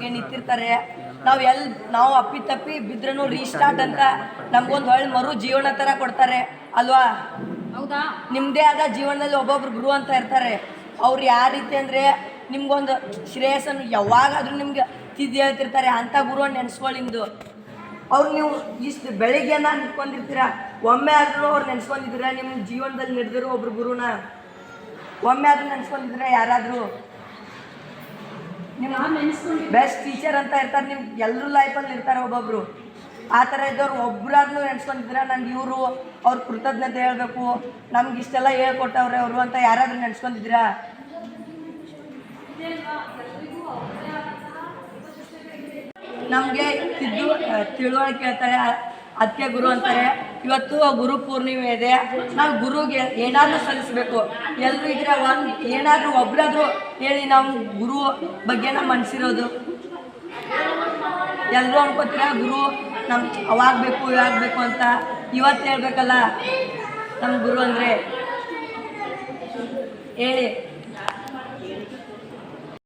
ನಮಗೆ ನಿಂತಿರ್ತಾರೆ. ನಾವು ಅಪ್ಪಿತಪ್ಪಿ ಬಿದ್ರೂ ರೀಸ್ಟಾರ್ಟ್ ಅಂತ ನಮ್ಗೊಂದು ಮರು ಜೀವನ ಥರ ಕೊಡ್ತಾರೆ ಅಲ್ವಾ? ಹೌದಾ? ನಿಮ್ಮದೇ ಆದ ಜೀವನದಲ್ಲಿ ಒಬ್ಬೊಬ್ರು ಗುರು ಅಂತ ಇರ್ತಾರೆ. ಅವ್ರು ಯಾವ ರೀತಿ ಅಂದರೆ ನಿಮ್ಗೊಂದು ಶ್ರೇಯಸ್ಸನ್ನು ಯಾವಾಗಾದರೂ ನಿಮ್ಗೆ ತಿದ್ದು ಹೇಳ್ತಿರ್ತಾರೆ. ಅಂಥ ಗುರುವನ್ನು ನೆನೆಸ್ಕೊಳ್ಳಿ. ನಿಮ್ಮದು ಅವ್ರು ನೀವು ಇಷ್ಟು ಬೆಳಿಗ್ಗೆನ ನಿಂತ್ಕೊಂಡಿರ್ತೀರ, ಒಮ್ಮೆ ಆದರೂ ಅವ್ರು ನೆನೆಸ್ಕೊಂಡಿದ್ದೀರ? ನಿಮ್ಮ ಜೀವನದಲ್ಲಿ ನಡೆದಿರೋ ಒಬ್ರು ಗುರುನ ಒಮ್ಮೆ ಆದರೂ ನೆನೆಸ್ಕೊಂಡಿದ್ದೀರ? ಯಾರಾದರೂ ನಿಮ್ಮ ಬೆಸ್ಟ್ ಟೀಚರ್ ಅಂತ ಇರ್ತಾರೆ, ನಿಮ್ಗೆ ಎಲ್ಲರೂ ಲೈಫಲ್ಲಿ ಇರ್ತಾರೆ ಒಬ್ಬೊಬ್ರು. ಆ ಥರ ಇದ್ದವ್ರು ಒಬ್ಬರಾದ್ರೂ ನೆನೆಸ್ಕೊಂಡಿದ್ದೀರ? ನಂಗೆ ಇವರು ಅವ್ರ ಕೃತಜ್ಞತೆ ಹೇಳಬೇಕು, ನಮ್ಗೆ ಇಷ್ಟೆಲ್ಲ ಹೇಳ್ಕೊಟ್ಟವ್ರೆ ಅವರು ಅಂತ ಯಾರಾದರೂ ನೆನೆಸ್ಕೊಂಡಿದ್ದೀರಾ? ನಮಗೆ ತಿಳುವಳಿಕೆ ಹೇಳ್ತಾರೆ, ಅದಕ್ಕೆ ಗುರು ಅಂತಾರೆ. ಇವತ್ತು ಗುರು ಪೂರ್ಣಿಮೆ ಇದೆ. ನಾವು ಗುರುಗೆ ಏನಾದರೂ ಸಲ್ಲಿಸಬೇಕು. ಎಲ್ಲರೂ ಇದ್ರೆ ಏನಾದರೂ ಒಬ್ಬರಾದರೂ ಹೇಳಿ ನಾವು ಗುರು ಬಗ್ಗೆ ನಮ್ಮ ಮನಸ್ಸಿರೋದು. ಎಲ್ಲರೂ ಅನ್ಕೋತೀರ ಗುರು ಅವಾಗಬೇಕು ಇವಾಗಬೇಕು ಅಂತ. ಇವತ್ತು ಹೇಳ್ಬೇಕಲ್ಲ ನಮ್ಮ ಗುರು ಅಂದರೆ. ಹೇಳಿ.